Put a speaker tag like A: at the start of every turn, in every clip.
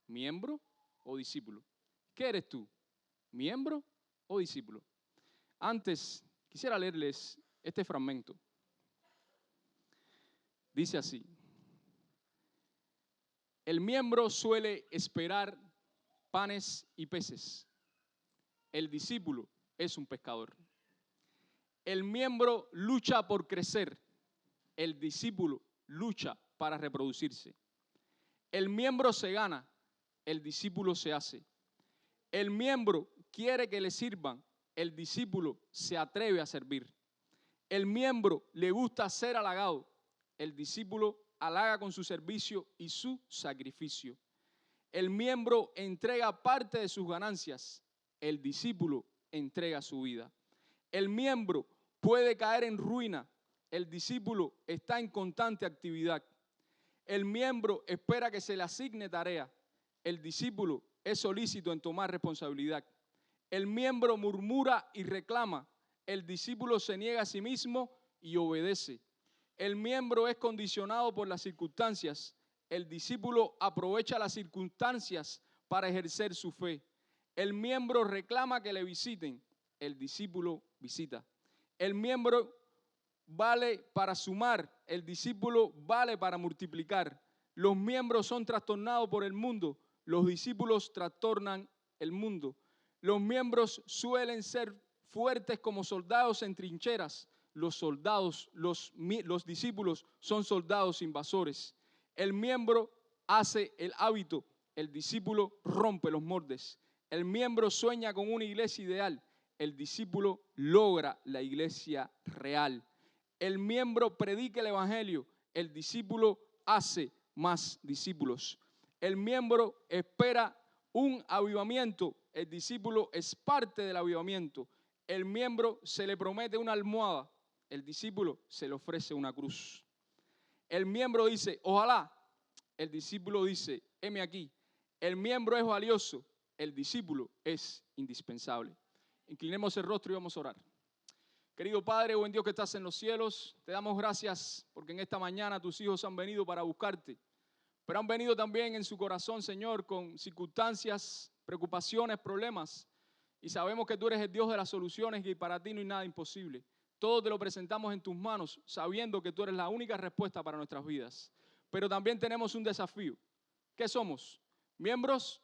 A: ¿Miembro o discípulo? ¿Qué eres tú? ¿Miembro o discípulo? Antes, quisiera leerles este fragmento. Dice así: el miembro suele esperar panes y peces. El discípulo es un pescador. El miembro lucha por crecer. El discípulo lucha para reproducirse. El miembro se gana. El discípulo se hace. El miembro quiere que le sirvan. El discípulo se atreve a servir. El miembro le gusta ser halagado. El discípulo halaga con su servicio y su sacrificio. El miembro entrega parte de sus ganancias. El discípulo entrega su vida. El miembro puede caer en ruina. El discípulo está en constante actividad. El miembro espera que se le asigne tarea. El discípulo es solícito en tomar responsabilidad. El miembro murmura y reclama. El discípulo se niega a sí mismo y obedece. El miembro es condicionado por las circunstancias. El discípulo aprovecha las circunstancias para ejercer su fe. El miembro reclama que le visiten. El discípulo visita. El miembro vale para sumar. El discípulo vale para multiplicar. Los miembros son trastornados por el mundo. Los discípulos trastornan el mundo. Los miembros suelen ser fuertes como soldados en trincheras. Los discípulos son soldados invasores. El miembro hace el hábito. El discípulo rompe los moldes. El miembro sueña con una iglesia ideal. El discípulo logra la iglesia real. El miembro predica el evangelio. El discípulo hace más discípulos. El miembro espera un avivamiento. El discípulo es parte del avivamiento. El miembro se le promete una almohada. El discípulo se le ofrece una cruz. El miembro dice, ojalá. El discípulo dice, heme aquí. El miembro es valioso. El discípulo es indispensable. Inclinemos el rostro y vamos a orar. Querido Padre, buen Dios que estás en los cielos, te damos gracias porque en esta mañana tus hijos han venido para buscarte, pero han venido también en su corazón, Señor, con circunstancias, preocupaciones, problemas, y sabemos que tú eres el Dios de las soluciones y para ti no hay nada imposible. Todo te lo presentamos en tus manos, sabiendo que tú eres la única respuesta para nuestras vidas. Pero también tenemos un desafío. ¿Qué somos? ¿Miembros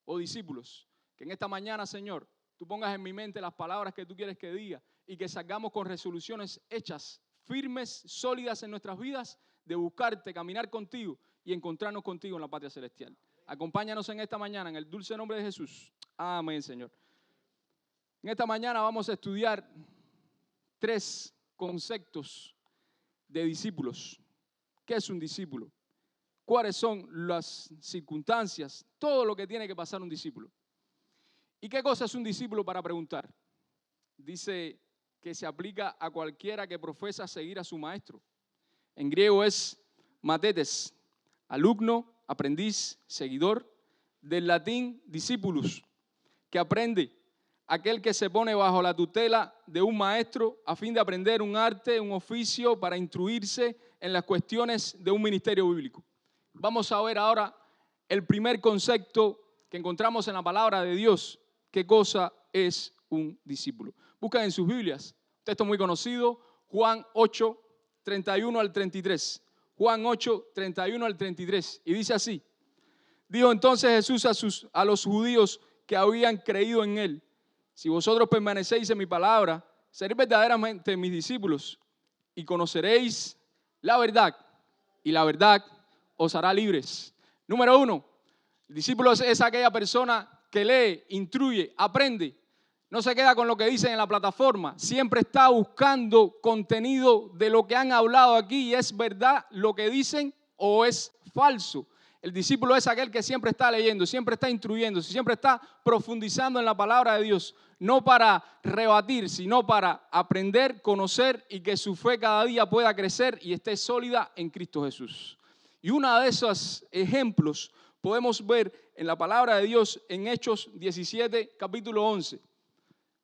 A: o discípulos? Que en esta mañana, Señor, tú pongas en mi mente las palabras que tú quieres que diga y que salgamos con resoluciones hechas, firmes, sólidas en nuestras vidas, de buscarte, caminar contigo y encontrarnos contigo en la patria celestial. Acompáñanos en esta mañana, en el dulce nombre de Jesús. Amén, Señor. En esta mañana vamos a estudiar 3 conceptos de discípulos. ¿Qué es un discípulo? ¿Cuáles son las circunstancias? Todo lo que tiene que pasar un discípulo. ¿Y qué cosa es un discípulo para preguntar? Dice que se aplica a cualquiera que profesa seguir a su maestro. En griego es matetes, alumno, aprendiz, seguidor. Del latín discipulus, que aprende, aquel que se pone bajo la tutela de un maestro a fin de aprender un arte, un oficio, para instruirse en las cuestiones de un ministerio bíblico. Vamos a ver ahora el primer concepto que encontramos en la palabra de Dios. ¿Qué cosa es un discípulo? Buscan en sus Biblias, un texto muy conocido, Juan 8, 31 al 33. Juan 8, 31 al 33. Y dice así: dijo entonces Jesús a los judíos que habían creído en él: si vosotros permanecéis en mi palabra, seréis verdaderamente mis discípulos y conoceréis la verdad, y la verdad os hará libres. Número 1, el discípulo es aquella persona que lee, instruye, aprende. No se queda con lo que dicen en la plataforma. Siempre está buscando contenido de lo que han hablado aquí y es verdad lo que dicen o es falso. El discípulo es aquel que siempre está leyendo, siempre está instruyendo, siempre está profundizando en la palabra de Dios. No para rebatir, sino para aprender, conocer y que su fe cada día pueda crecer y esté sólida en Cristo Jesús. Y uno de esos ejemplos podemos ver en la palabra de Dios en Hechos 17, capítulo 11.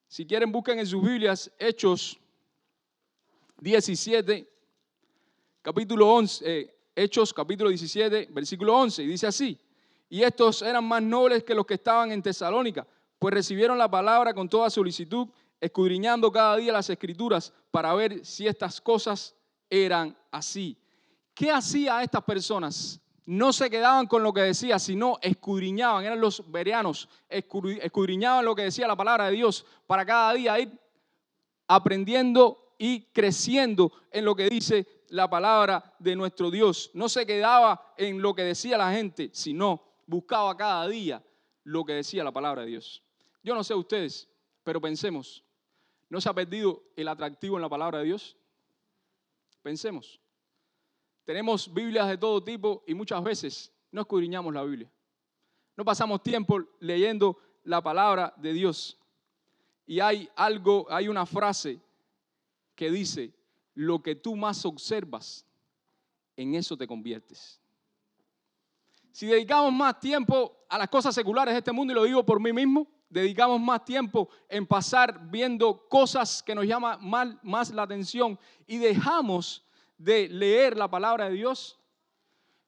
A: Si quieren, busquen en sus Biblias Hechos 17, capítulo 11, Hechos capítulo 17, versículo 11. Y dice así: Y estos eran más nobles que los que estaban en Tesalónica, pues recibieron la palabra con toda solicitud, escudriñando cada día las Escrituras para ver si estas cosas eran así. ¿Qué hacía a estas personas? No se quedaban con lo que decía, sino escudriñaban. Eran los bereanos, escudriñaban lo que decía la palabra de Dios para cada día ir aprendiendo y creciendo en lo que dice la palabra de nuestro Dios. No se quedaba en lo que decía la gente, sino buscaba cada día lo que decía la palabra de Dios. Yo no sé ustedes, pero pensemos, ¿no se ha perdido el atractivo en la palabra de Dios? Pensemos. Tenemos Biblias de todo tipo y muchas veces no escudriñamos la Biblia. No pasamos tiempo leyendo la palabra de Dios. Y hay una frase que dice, lo que tú más observas, en eso te conviertes. Si dedicamos más tiempo a las cosas seculares de este mundo, y lo digo por mí mismo, dedicamos más tiempo en pasar viendo cosas que nos llaman más la atención y dejamos de leer la palabra de Dios,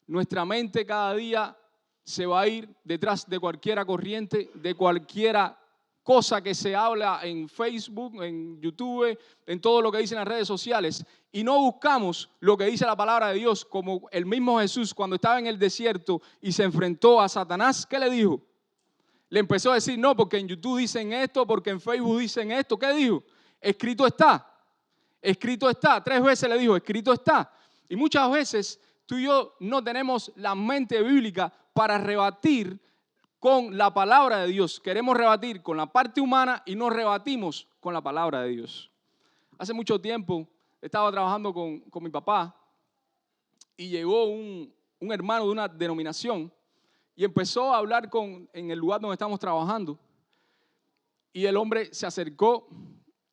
A: nuestra mente cada día se va a ir detrás de cualquiera corriente, de cualquiera cosa que se habla en Facebook, en YouTube, en todo lo que dicen las redes sociales, y no buscamos lo que dice la palabra de Dios, como el mismo Jesús cuando estaba en el desierto y se enfrentó a Satanás. ¿Qué le dijo? Le empezó a decir, no, porque en YouTube dicen esto, porque en Facebook dicen esto. ¿Qué dijo? Escrito está. Escrito está. 3 veces le dijo, escrito está. Y muchas veces tú y yo no tenemos la mente bíblica para rebatir con la palabra de Dios. Queremos rebatir con la parte humana y no rebatimos con la palabra de Dios. Hace mucho tiempo estaba trabajando con mi papá y llegó un hermano de una denominación y empezó a hablar en el lugar donde estamos trabajando. Y el hombre se acercó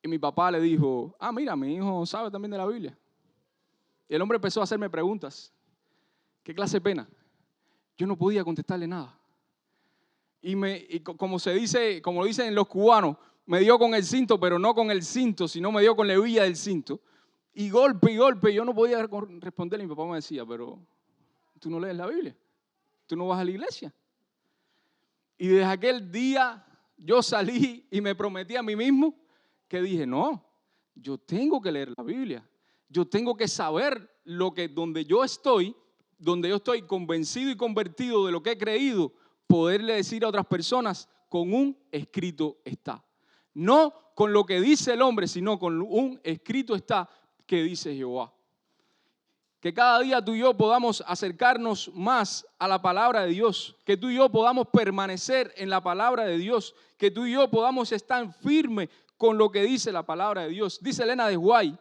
A: y mi papá le dijo, mira, mi hijo sabe también de la Biblia. Y el hombre empezó a hacerme preguntas. ¿Qué clase de pena? Yo no podía contestarle nada. Y como lo dicen los cubanos, me dio con el cinto, pero no con el cinto, sino me dio con la hebilla del cinto. Y golpe, yo no podía responderle. Y mi papá me decía, pero tú no lees la Biblia, tú no vas a la iglesia. Y desde aquel día yo salí y me prometí a mí mismo que dije, no, yo tengo que leer la Biblia. Yo tengo que saber donde yo estoy convencido y convertido de lo que he creído, poderle decir a otras personas con un escrito está. No con lo que dice el hombre, sino con un escrito está que dice Jehová. Que cada día tú y yo podamos acercarnos más a la palabra de Dios. Que tú y yo podamos permanecer en la palabra de Dios. Que tú y yo podamos estar firmes con lo que dice la palabra de Dios. Dice Elena de White,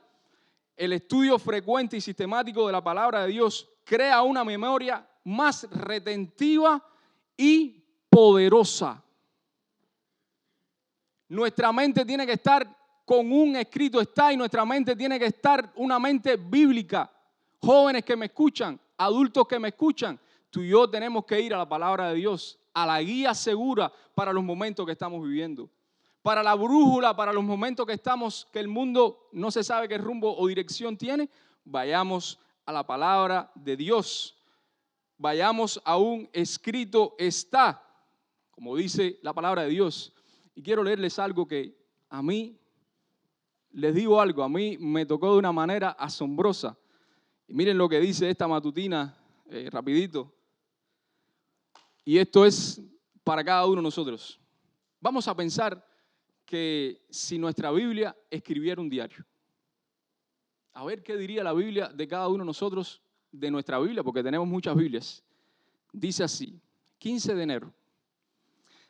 A: el estudio frecuente y sistemático de la palabra de Dios crea una memoria más retentiva y poderosa. Nuestra mente tiene que estar con un escrito está y nuestra mente tiene que estar una mente bíblica. Jóvenes que me escuchan, adultos que me escuchan, tú y yo tenemos que ir a la palabra de Dios, a la guía segura para los momentos que estamos viviendo. Para la brújula, para los momentos que el mundo no se sabe qué rumbo o dirección tiene, vayamos a la palabra de Dios. Vayamos a un escrito está, como dice la palabra de Dios. Y quiero leerles algo que a mí, les digo algo, a mí me tocó de una manera asombrosa. Y miren lo que dice esta matutina, rapidito. Y esto es para cada uno de nosotros. Vamos a pensar que si nuestra Biblia escribiera un diario, a ver qué diría la Biblia de cada uno de nosotros, de nuestra Biblia, porque tenemos muchas Biblias. Dice así, 15 de enero.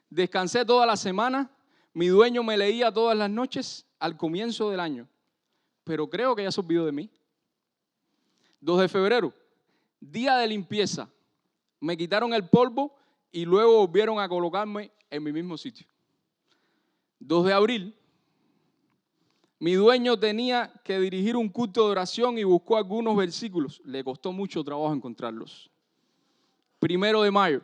A: Descansé toda la semana, mi dueño me leía todas las noches al comienzo del año, pero creo que ya se olvidó de mí. 2 de febrero, día de limpieza. Me quitaron el polvo y luego volvieron a colocarme en mi mismo sitio. 2 de abril, mi dueño tenía que dirigir un culto de oración y buscó algunos versículos. Le costó mucho trabajo encontrarlos. 1 de mayo,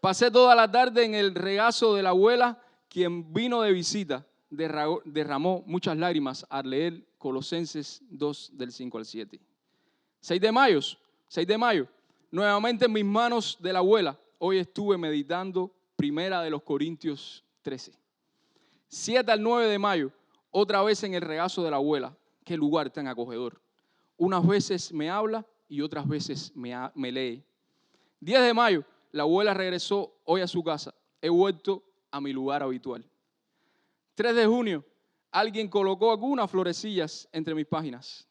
A: pasé toda la tarde en el regazo de la abuela, quien vino de visita. Derramó muchas lágrimas al leer Colosenses 2, del 5 al 7. 6 de mayo, nuevamente en mis manos de la abuela, hoy estuve meditando Primera de los Corintios 13. 7 al 9 de mayo, otra vez en el regazo de la abuela. Qué lugar tan acogedor. Unas veces me habla y otras veces me lee. 10 de mayo, la abuela regresó hoy a su casa. He vuelto a mi lugar habitual. 3 de junio, alguien colocó algunas florecillas entre mis páginas.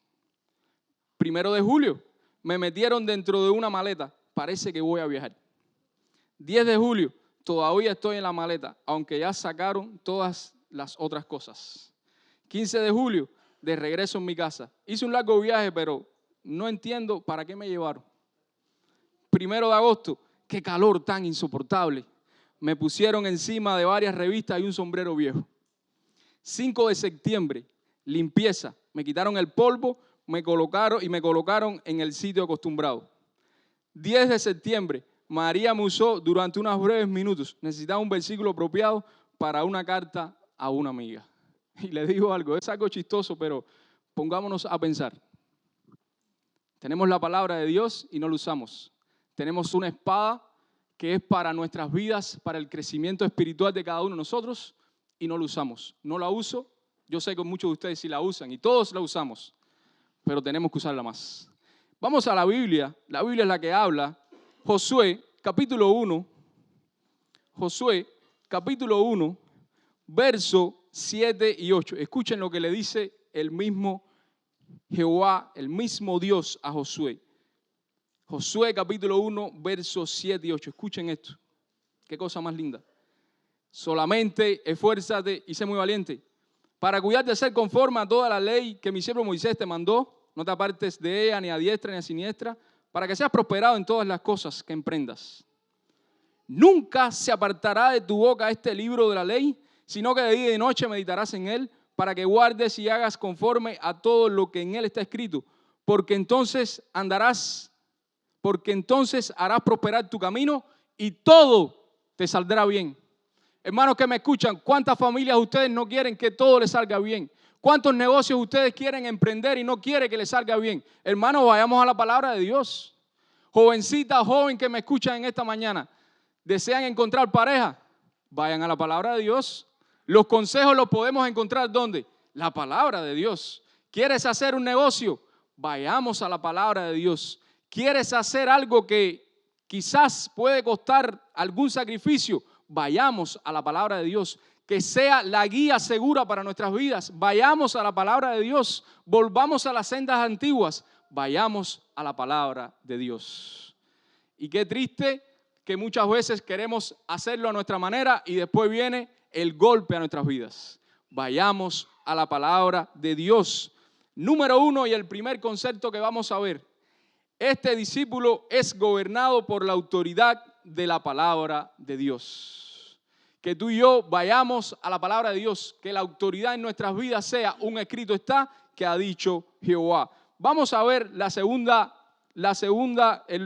A: 1 de julio, me metieron dentro de una maleta. Parece que voy a viajar. 10 de julio, todavía estoy en la maleta, aunque ya sacaron todas las otras cosas. 15 de julio, de regreso en mi casa. Hice un largo viaje, pero no entiendo para qué me llevaron. 1 de agosto, qué calor tan insoportable. Me pusieron encima de varias revistas y un sombrero viejo. 5 de septiembre, limpieza. Me quitaron el polvo, me colocaron en el sitio acostumbrado. 10 de septiembre, María me usó durante unos breves minutos. Necesitaba un versículo apropiado para una carta a una amiga. Y le digo algo, es algo chistoso, pero pongámonos a pensar. Tenemos la palabra de Dios y no la usamos. Tenemos una espada que es para nuestras vidas, para el crecimiento espiritual de cada uno de nosotros, y no la usamos. No la uso. Yo sé que muchos de ustedes sí la usan y todos la usamos, pero tenemos que usarla más. Vamos a la Biblia. La Biblia es la que habla. Josué, capítulo 1. Josué, capítulo 1, verso 7 y 8. Escuchen lo que le dice el mismo Jehová, el mismo Dios a Josué. Josué, capítulo 1, versos 7 y 8. Escuchen esto. Qué cosa más linda. Solamente esfuérzate y sé muy valiente para cuidar de ser conforme a toda la ley que mi siervo Moisés te mandó. No te apartes de ella ni a diestra ni a siniestra, para que seas prosperado en todas las cosas que emprendas. Nunca se apartará de tu boca este libro de la ley, sino que de día y de noche meditarás en él, para que guardes y hagas conforme a todo lo que en él está escrito, porque entonces harás prosperar tu camino y todo te saldrá bien. Hermanos que me escuchan, ¿cuántas familias ustedes no quieren que todo les salga bien? ¿Cuántos negocios ustedes quieren emprender y no quieren que les salga bien? Hermanos, vayamos a la palabra de Dios. Jovencita, joven que me escuchan en esta mañana, ¿desean encontrar pareja? Vayan a la palabra de Dios. Los consejos los podemos encontrar ¿dónde? La palabra de Dios. ¿Quieres hacer un negocio? Vayamos a la palabra de Dios. ¿Quieres hacer algo que quizás puede costar algún sacrificio? Vayamos a la palabra de Dios. Que sea la guía segura para nuestras vidas. Vayamos a la palabra de Dios. Volvamos a las sendas antiguas. Vayamos a la palabra de Dios. Y qué triste que muchas veces queremos hacerlo a nuestra manera y después viene el golpe a nuestras vidas. Vayamos a la palabra de Dios. Número 1 y el primer concepto que vamos a ver. Este discípulo es gobernado por la autoridad de la palabra de Dios. Que tú y yo vayamos a la palabra de Dios, que la autoridad en nuestras vidas sea un escrito está que ha dicho Jehová. Vamos a ver el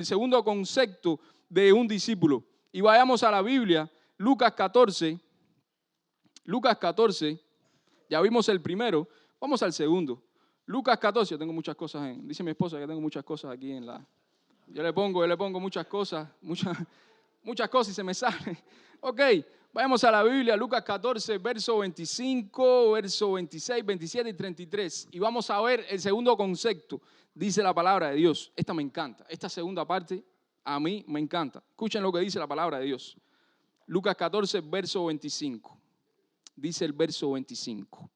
A: segundo concepto de un discípulo. Y vayamos a la Biblia, Lucas 14, ya vimos el primero, vamos al segundo. Lucas 14, yo tengo muchas cosas, dice mi esposa que tengo muchas cosas aquí en la... Yo le pongo muchas cosas y se me sale. Ok, vayamos a la Biblia, Lucas 14, verso 25, verso 26, 27 y 33. Y vamos a ver el segundo concepto, dice la palabra de Dios. Esta me encanta, esta segunda parte a mí me encanta. Escuchen lo que dice la palabra de Dios. Lucas 14, verso 25. Dice el verso 25.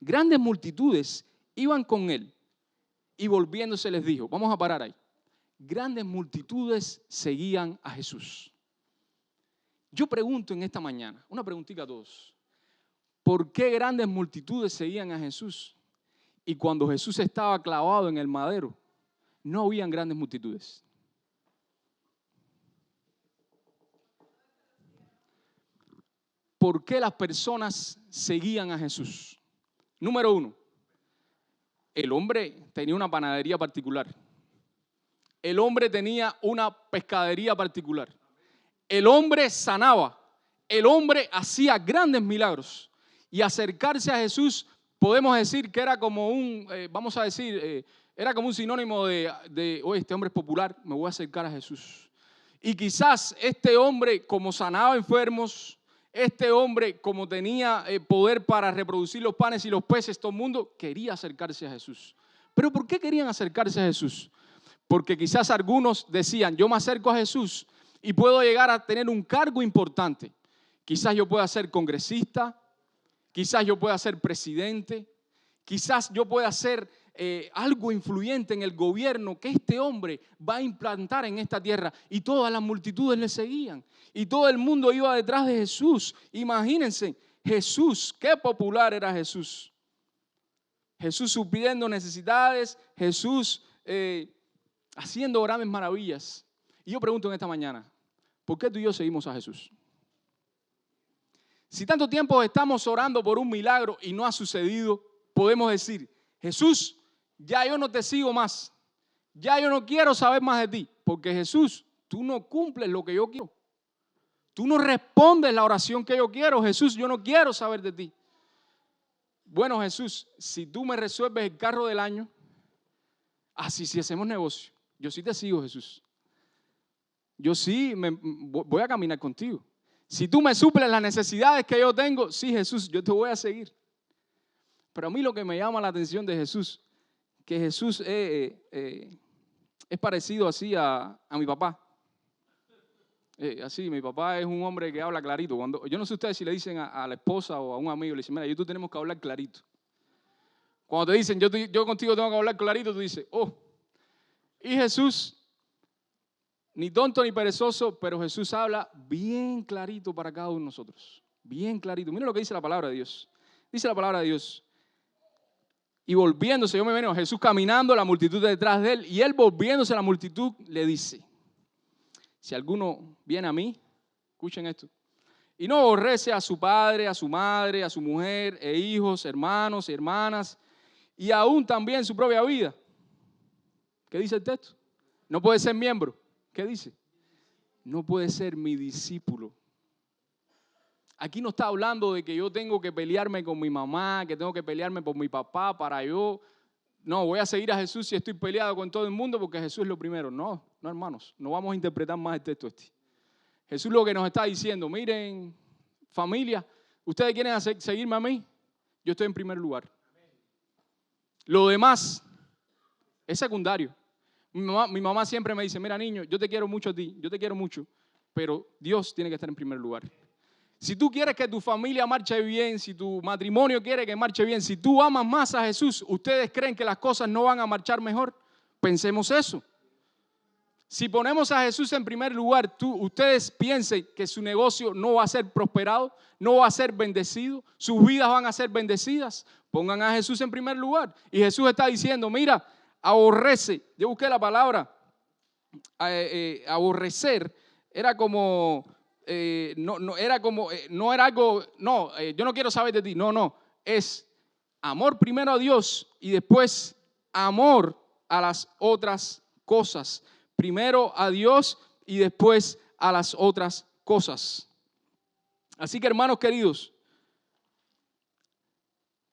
A: Grandes multitudes iban con él y volviéndose les dijo, vamos a parar ahí. Grandes multitudes seguían a Jesús. Yo pregunto en esta mañana, una preguntita a todos. ¿Por qué grandes multitudes seguían a Jesús? Y cuando Jesús estaba clavado en el madero, no habían grandes multitudes. ¿Por qué las personas seguían a Jesús? Número 1, el hombre tenía una panadería particular. El hombre tenía una pescadería particular. El hombre sanaba. El hombre hacía grandes milagros. Y acercarse a Jesús, podemos decir que era como era como un sinónimo de oye, este hombre es popular, me voy a acercar a Jesús. Y quizás este hombre, como sanaba enfermos, este hombre, como tenía poder para reproducir los panes y los peces, todo el mundo quería acercarse a Jesús. ¿Pero por qué querían acercarse a Jesús? Porque quizás algunos decían, yo me acerco a Jesús y puedo llegar a tener un cargo importante. Quizás yo pueda ser congresista, quizás yo pueda ser presidente, quizás yo pueda ser algo influyente en el gobierno que este hombre va a implantar en esta tierra. Y todas las multitudes le seguían. Y todo el mundo iba detrás de Jesús. Imagínense, Jesús, qué popular era Jesús. Jesús supliendo necesidades, Jesús haciendo grandes maravillas. Y yo pregunto en esta mañana, ¿por qué tú y yo seguimos a Jesús? Si tanto tiempo estamos orando por un milagro y no ha sucedido, podemos decir, Jesús, ya yo no te sigo más. Ya yo no quiero saber más de ti. Porque Jesús, tú no cumples lo que yo quiero. Tú no respondes la oración que yo quiero. Jesús, yo no quiero saber de ti. Bueno, Jesús, si tú me resuelves el carro del año, así si hacemos negocio. Yo sí te sigo, Jesús. Yo sí voy a caminar contigo. Si tú me suples las necesidades que yo tengo, sí, Jesús, yo te voy a seguir. Pero a mí lo que me llama la atención de Jesús, que Jesús es parecido así a mi papá. Así, mi papá es un hombre que habla clarito. Yo no sé ustedes si le dicen a la esposa o a un amigo, le dicen, mira, yo tú tenemos que hablar clarito. Cuando te dicen, yo contigo tengo que hablar clarito, tú dices, oh. Y Jesús, ni tonto ni perezoso, pero Jesús habla bien clarito para cada uno de nosotros. Bien clarito. Mira lo que dice la palabra de Dios. Dice la palabra de Dios. Y volviéndose, yo me imagino Jesús caminando, la multitud detrás de él, y él volviéndose a la multitud le dice, si alguno viene a mí, escuchen esto, y no aborrece a su padre, a su madre, a su mujer, e hijos, hermanos, hermanas, y aún también su propia vida. ¿Qué dice el texto? No puede ser miembro. ¿Qué dice? No puede ser mi discípulo. Aquí no está hablando de que yo tengo que pelearme con mi mamá, que tengo que pelearme por mi papá para yo. No, voy a seguir a Jesús si estoy peleado con todo el mundo porque Jesús es lo primero. No, hermanos, no vamos a interpretar más el texto este. Jesús lo que nos está diciendo, miren, familia, ustedes quieren seguirme a mí, yo estoy en primer lugar. Lo demás es secundario. Mi mamá siempre me dice, mira niño, yo te quiero mucho a ti, yo te quiero mucho, pero Dios tiene que estar en primer lugar. Si tú quieres que tu familia marche bien, si tu matrimonio quiere que marche bien, si tú amas más a Jesús, ¿ustedes creen que las cosas no van a marchar mejor? Pensemos eso. Si ponemos a Jesús en primer lugar, ustedes piensen que su negocio no va a ser prosperado, no va a ser bendecido, sus vidas van a ser bendecidas. Pongan a Jesús en primer lugar. Y Jesús está diciendo, mira, aborrece. Yo busqué la palabra, aborrecer, era como... no era algo, yo no quiero saber de ti, no, es amor primero a Dios y después amor a las otras cosas, primero a Dios y después a las otras cosas. Así que hermanos queridos,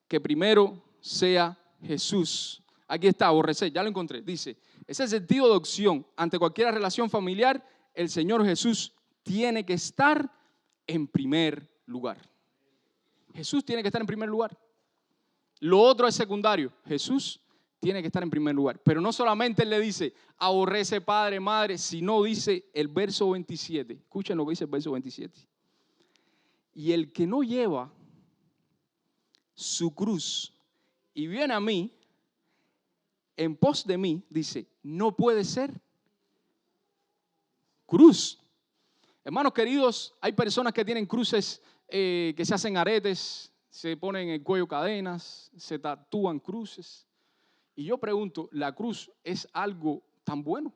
A: que primero sea Jesús. Aquí está, aborrecer, ya lo encontré, dice, es el sentido de opción ante cualquier relación familiar, el Señor Jesús tiene que estar en primer lugar. Jesús tiene que estar en primer lugar. Lo otro es secundario. Jesús tiene que estar en primer lugar. Pero no solamente Él le dice, aborrece padre, madre, sino dice el verso 27. Escuchen lo que dice el verso 27. Y el que no lleva su cruz y viene a mí, en pos de mí, dice, no puede ser cruz. Hermanos queridos, hay personas que tienen cruces, que se hacen aretes, se ponen en el cuello cadenas, se tatúan cruces. Y yo pregunto, ¿la cruz es algo tan bueno?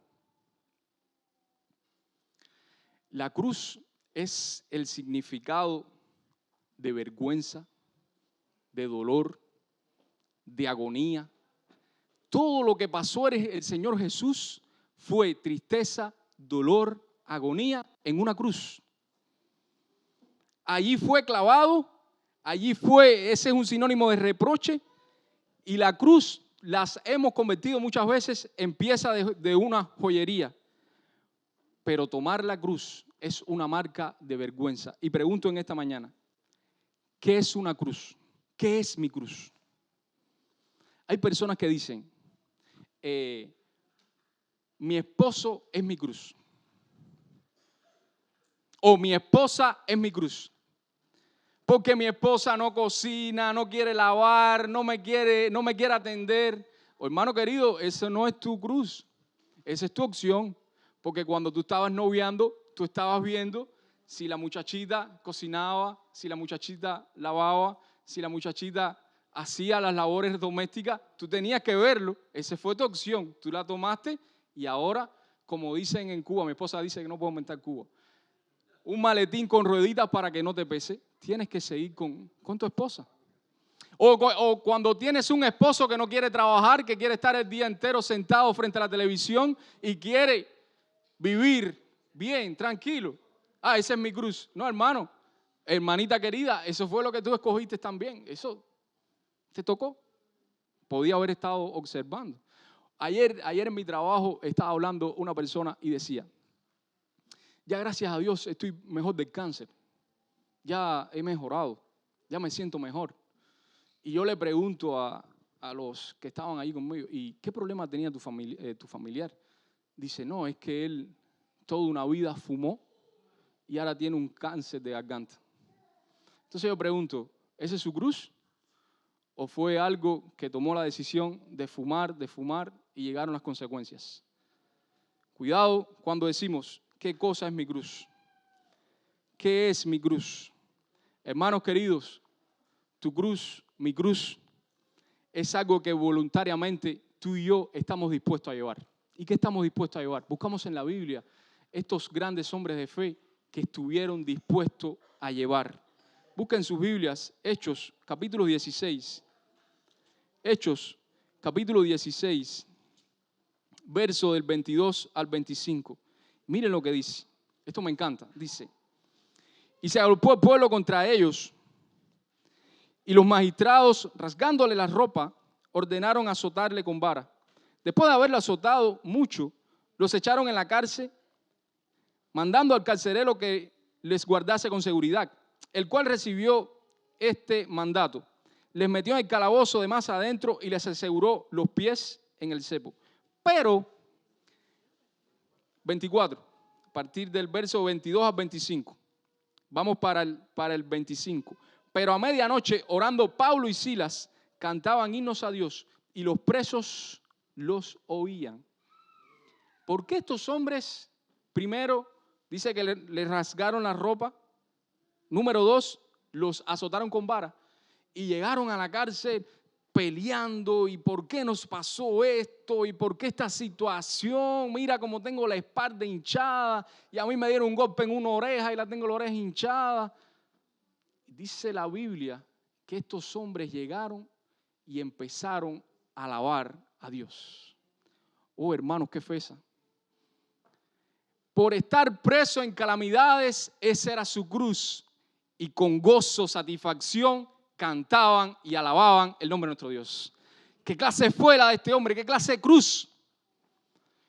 A: La cruz es el significado de vergüenza, de dolor, de agonía. Todo lo que pasó en el Señor Jesús fue tristeza, dolor, agonía en una cruz. Allí fue clavado, ese es un sinónimo de reproche, y la cruz las hemos convertido muchas veces en pieza de una joyería. pero tomar la cruz es una marca de vergüenza. Y pregunto en esta mañana, ¿qué es una cruz? ¿Qué es mi cruz? Hay personas que dicen, mi esposo es mi cruz. O mi esposa es mi cruz. Porque mi esposa no cocina, no quiere lavar, no me quiere atender. Oh, hermano querido, eso no es tu cruz. Esa es tu opción. Porque cuando tú estabas noviando, tú estabas viendo si la muchachita cocinaba, si la muchachita lavaba, si la muchachita hacía las labores domésticas. Tú tenías que verlo. Esa fue tu opción. Tú la tomaste y ahora, como dicen en Cuba, mi esposa dice que no puedo inventar Cuba, un maletín con rueditas para que no te pese. Tienes que seguir con tu esposa. O cuando tienes un esposo que no quiere trabajar, que quiere estar el día entero sentado frente a la televisión y quiere vivir bien, tranquilo. Esa es mi cruz. No, hermano, hermanita querida, eso fue lo que tú escogiste también. Eso te tocó. Podía haber estado observando. Ayer en mi trabajo estaba hablando una persona y decía, ya gracias a Dios estoy mejor del cáncer. Ya he mejorado, ya me siento mejor. Y yo le pregunto a los que estaban ahí conmigo, ¿y qué problema tenía tu familiar? Dice, no, es que él toda una vida fumó y ahora tiene un cáncer de garganta. Entonces yo pregunto, ¿ese es su cruz? ¿O fue algo que tomó la decisión de fumar y llegaron las consecuencias? Cuidado cuando decimos, ¿qué cosa es mi cruz? ¿Qué es mi cruz? Hermanos queridos, tu cruz, mi cruz, es algo que voluntariamente tú y yo estamos dispuestos a llevar. ¿Y qué estamos dispuestos a llevar? Buscamos en la Biblia estos grandes hombres de fe que estuvieron dispuestos a llevar. Busquen sus Biblias, Hechos, capítulo 16. Hechos, capítulo 16, verso del 22 al 25. Miren lo que dice. Esto me encanta. Dice, y se agrupó el pueblo contra ellos, y los magistrados, rasgándole la ropa, ordenaron azotarle con vara. Después de haberlo azotado mucho, los echaron en la cárcel, mandando al carcelero que les guardase con seguridad, el cual recibió este mandato. Les metió en el calabozo de más adentro y les aseguró los pies en el cepo. Pero, 24, a partir del verso 22 al 25. Vamos para el 25. Pero a medianoche, orando Pablo y Silas, cantaban himnos a Dios y los presos los oían. ¿Por qué estos hombres, primero, dice que le rasgaron la ropa? Número 2, los azotaron con vara y llegaron a la cárcel peleando. ¿Y por qué nos pasó esto? ¿Y por qué esta situación? Mira cómo tengo la espalda hinchada y a mí me dieron un golpe en una oreja y la tengo la oreja hinchada. Dice la Biblia que estos hombres llegaron y empezaron a alabar a Dios. Oh, hermanos, qué fe esa. Por estar preso en calamidades, esa era su cruz. Y con gozo, satisfacción, cantaban y alababan el nombre de nuestro Dios. ¿Qué clase fue la de este hombre? ¿Qué clase de cruz?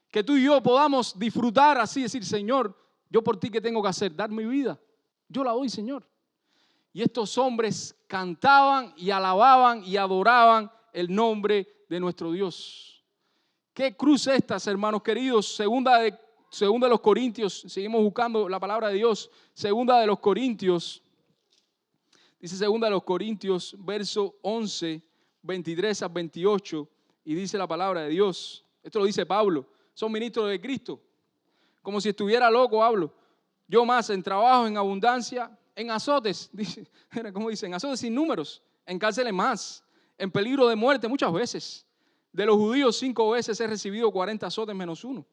A: Que tú y yo podamos disfrutar así, decir, Señor, yo por ti, ¿qué tengo que hacer? Dar mi vida. Yo la doy, Señor. Y estos hombres cantaban y alababan y adoraban el nombre de nuestro Dios. ¿Qué cruz estas, hermanos queridos? Segunda de los Corintios, seguimos buscando la palabra de Dios. Segunda de los Corintios, dice segunda de los Corintios, verso 11, 23 a 28, y dice la palabra de Dios. Esto lo dice Pablo. Son ministros de Cristo. Como si estuviera loco hablo. Yo más en trabajo, en abundancia, en azotes, dice, ¿cómo dice? En azotes sin números, en cárceles más, en peligro de muerte muchas veces. De los judíos 5 veces he recibido 40 azotes menos 1.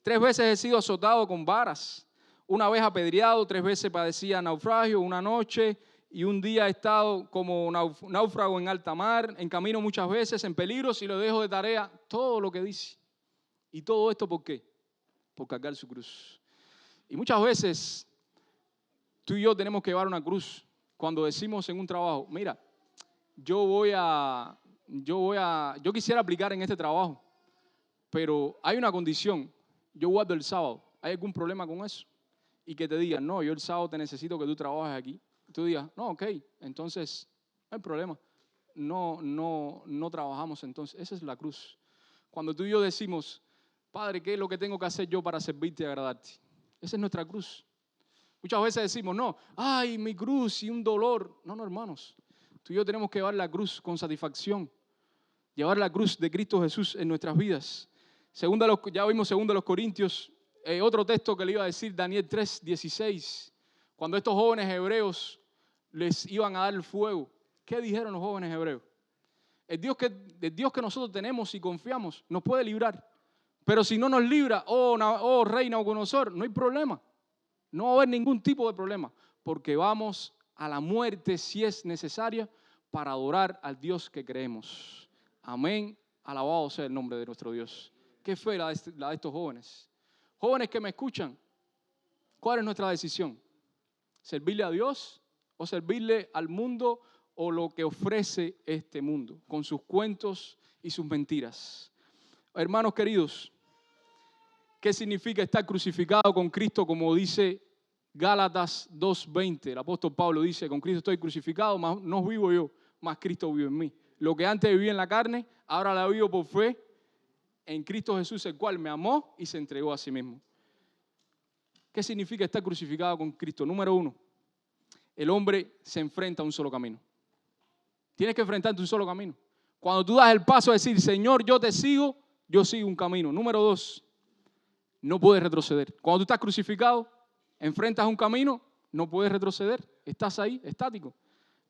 A: 3 veces he sido azotado con varas. 1 vez apedreado, 3 veces padecía naufragio, 1 noche y 1 día he estado como náufrago en alta mar, en camino muchas veces, en peligro, si lo dejo de tarea, todo lo que dice. ¿Y todo esto por qué? Por cargar su cruz. Y muchas veces tú y yo tenemos que llevar una cruz cuando decimos en un trabajo, mira, yo quisiera aplicar en este trabajo, pero hay una condición, yo guardo el sábado. ¿Hay algún problema con eso? Y que te digan, no, yo el sábado te necesito que tú trabajes aquí. Tú digas, no, ok, entonces no hay problema. No trabajamos entonces. Esa es la cruz. Cuando tú y yo decimos, Padre, ¿qué es lo que tengo que hacer yo para servirte y agradarte? Esa es nuestra cruz. Muchas veces decimos, no, ay, mi cruz y un dolor. No, hermanos. Tú y yo tenemos que llevar la cruz con satisfacción. Llevar la cruz de Cristo Jesús en nuestras vidas. Ya vimos 2 Corintios, otro texto que le iba a decir, Daniel 3:16. Cuando estos jóvenes hebreos les iban a dar el fuego, ¿qué dijeron los jóvenes hebreos? El Dios que nosotros tenemos y confiamos nos puede librar. Pero si no nos libra, oh rey Nabucodonosor, no hay problema. No va a haber ningún tipo de problema. Porque vamos a la muerte si es necesaria para adorar al Dios que creemos. Amén. Alabado sea el nombre de nuestro Dios. ¿Qué fue la de estos jóvenes? Jóvenes que me escuchan, ¿cuál es nuestra decisión? ¿Servirle a Dios o servirle al mundo o lo que ofrece este mundo con sus cuentos y sus mentiras? Hermanos queridos, ¿qué significa estar crucificado con Cristo? Como dice Gálatas 2:20, el apóstol Pablo dice, con Cristo estoy crucificado, mas no vivo yo, mas Cristo vive en mí. Lo que antes vivía en la carne, ahora la vivo por fe en Cristo Jesús, el cual me amó y se entregó a sí mismo. ¿Qué significa estar crucificado con Cristo? Número 1, el hombre se enfrenta a un solo camino. Tienes que enfrentarte a un solo camino. Cuando tú das el paso a decir, Señor, yo sigo un camino. Número 2, no puedes retroceder. Cuando tú estás crucificado, enfrentas un camino, no puedes retroceder. Estás ahí, estático.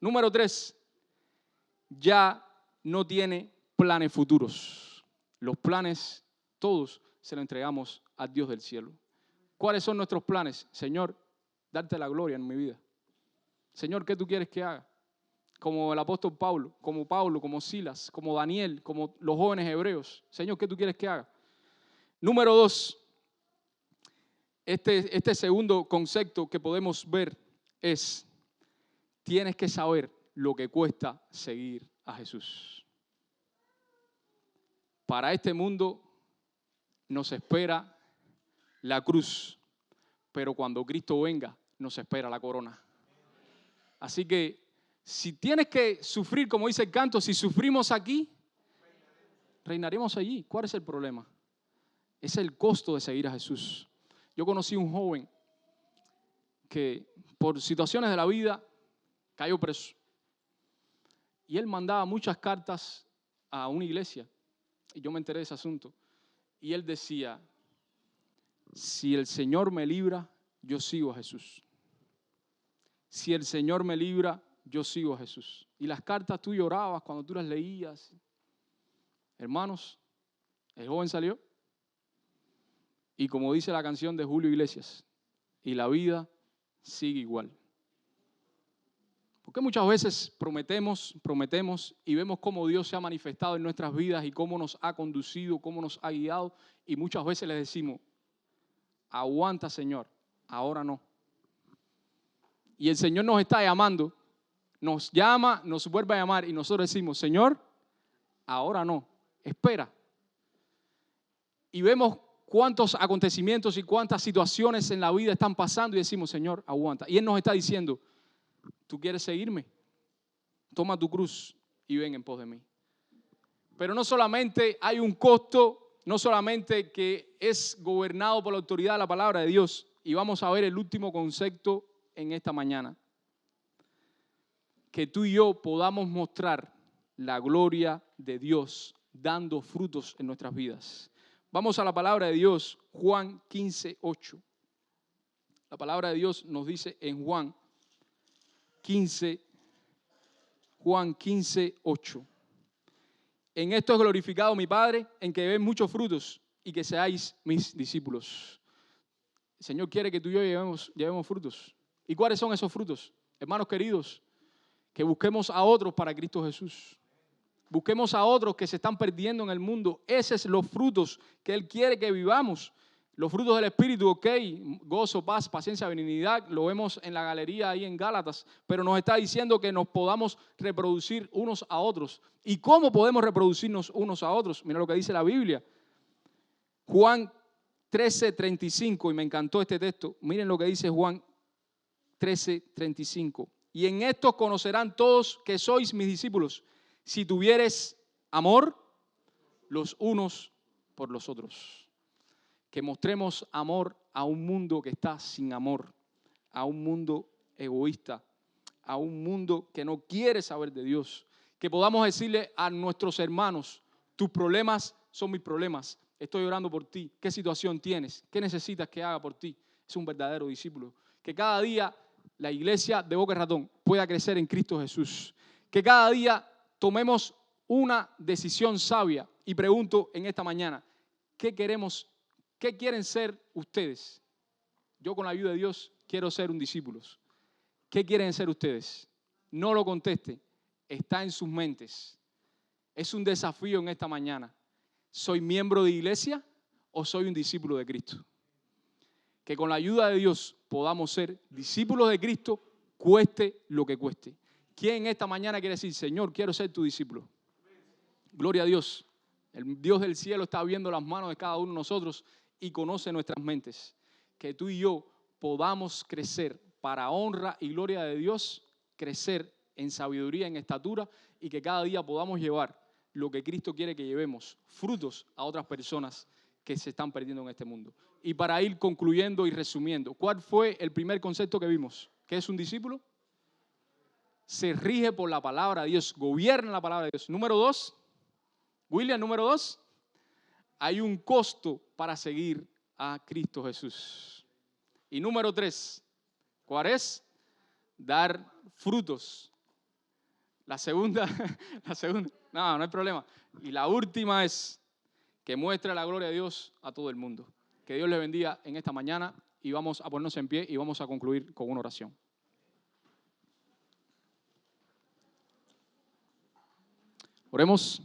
A: Número 3, ya no tiene planes futuros. Los planes, todos se los entregamos al Dios del cielo. ¿Cuáles son nuestros planes? Señor, darte la gloria en mi vida. Señor, ¿qué tú quieres que haga? Como el apóstol Pablo, como Silas, como Daniel, como los jóvenes hebreos. Señor, ¿qué tú quieres que haga? Número 2, este segundo concepto que podemos ver es, tienes que saber lo que cuesta seguir a Jesús. Para este mundo nos espera la cruz, pero cuando Cristo venga nos espera la corona. Así que si tienes que sufrir, como dice el canto, si sufrimos aquí, reinaremos allí. ¿Cuál es el problema? Es el costo de seguir a Jesús. Yo conocí un joven que por situaciones de la vida cayó preso. Y él mandaba muchas cartas a una iglesia. Y yo me enteré de ese asunto. Y él decía, si el Señor me libra, yo sigo a Jesús. Si el Señor me libra, yo sigo a Jesús. Y las cartas tú llorabas cuando tú las leías. Hermanos, el joven salió. Y como dice la canción de Julio Iglesias, y la vida sigue igual. Porque muchas veces prometemos y vemos cómo Dios se ha manifestado en nuestras vidas y cómo nos ha conducido, cómo nos ha guiado. Y muchas veces le decimos, aguanta Señor, ahora no. Y el Señor nos está llamando, nos llama, nos vuelve a llamar y nosotros decimos, Señor, ahora no, espera. Y vemos cuántos acontecimientos y cuántas situaciones en la vida están pasando y decimos, Señor, aguanta. Y Él nos está diciendo, ¿tú quieres seguirme? Toma tu cruz y ven en pos de mí. Pero no solamente hay un costo, no solamente que es gobernado por la autoridad de la palabra de Dios. Y vamos a ver el último concepto en esta mañana. Que tú y yo podamos mostrar la gloria de Dios dando frutos en nuestras vidas. Vamos a la palabra de Dios, Juan 15:8. La palabra de Dios nos dice en Juan 15:8. En esto es glorificado mi Padre, en que den muchos frutos y que seáis mis discípulos. El Señor quiere que tú y yo llevemos frutos. ¿Y cuáles son esos frutos? Hermanos queridos, que busquemos a otros para Cristo Jesús. Busquemos a otros que se están perdiendo en el mundo. Esos son los frutos que Él quiere que vivamos. Los frutos del Espíritu, ok, gozo, paz, paciencia, benignidad, lo vemos en la galería ahí en Gálatas, pero nos está diciendo que nos podamos reproducir unos a otros. ¿Y cómo podemos reproducirnos unos a otros? Mira lo que dice la Biblia. Juan 13:35, y me encantó este texto. Miren lo que dice Juan 13:35. Y en esto conocerán todos que sois mis discípulos, si tuviereis amor los unos por los otros. Que mostremos amor a un mundo que está sin amor, a un mundo egoísta, a un mundo que no quiere saber de Dios. Que podamos decirle a nuestros hermanos, tus problemas son mis problemas. Estoy orando por ti. ¿Qué situación tienes? ¿Qué necesitas que haga por ti? Es un verdadero discípulo. Que cada día la iglesia de Boca Ratón pueda crecer en Cristo Jesús. Que cada día tomemos una decisión sabia. Y pregunto en esta mañana, ¿qué quieren ser ustedes? Yo, con la ayuda de Dios, quiero ser un discípulo. ¿Qué quieren ser ustedes? No lo conteste. Está en sus mentes. Es un desafío en esta mañana. ¿Soy miembro de iglesia o soy un discípulo de Cristo? Que con la ayuda de Dios podamos ser discípulos de Cristo, cueste lo que cueste. ¿Quién en esta mañana quiere decir, Señor, quiero ser tu discípulo? Gloria a Dios. El Dios del cielo está viendo las manos de cada uno de nosotros y conoce nuestras mentes. Que tú y yo podamos crecer para honra y gloria de Dios, crecer en sabiduría, en estatura, y que cada día podamos llevar lo que Cristo quiere que llevemos, frutos a otras personas que se están perdiendo en este mundo. Y para ir concluyendo y resumiendo, ¿cuál fue el primer concepto que vimos? ¿Qué es un discípulo? Se rige por la palabra de Dios, gobierna la palabra de Dios. Número 2, William, número 2, hay un costo para seguir a Cristo Jesús. Y número 3, ¿cuál es? Dar frutos. La segunda, no hay problema. Y la última es que muestre la gloria de Dios a todo el mundo. Que Dios le bendiga en esta mañana y vamos a ponernos en pie y vamos a concluir con una oración. Oremos.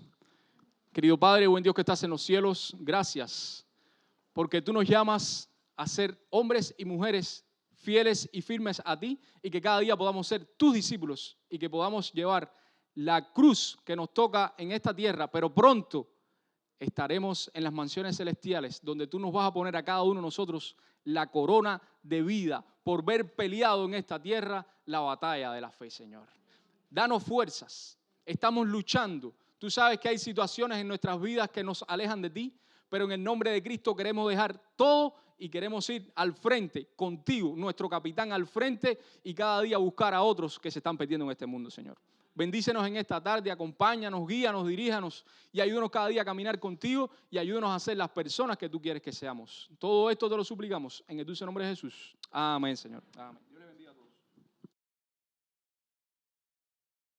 A: Querido Padre, buen Dios que estás en los cielos, gracias porque tú nos llamas a ser hombres y mujeres fieles y firmes a ti y que cada día podamos ser tus discípulos y que podamos llevar la cruz que nos toca en esta tierra, pero pronto estaremos en las mansiones celestiales donde tú nos vas a poner a cada uno de nosotros la corona de vida por ver peleado en esta tierra la batalla de la fe, Señor. Danos fuerzas, estamos luchando. Tú sabes que hay situaciones en nuestras vidas que nos alejan de ti, pero en el nombre de Cristo queremos dejar todo y queremos ir al frente contigo, nuestro capitán al frente, y cada día buscar a otros que se están perdiendo en este mundo, Señor. Bendícenos en esta tarde, acompáñanos, guíanos, diríjanos y ayúdanos cada día a caminar contigo y ayúdanos a ser las personas que tú quieres que seamos. Todo esto te lo suplicamos en el dulce nombre de Jesús. Amén, Señor. Amén.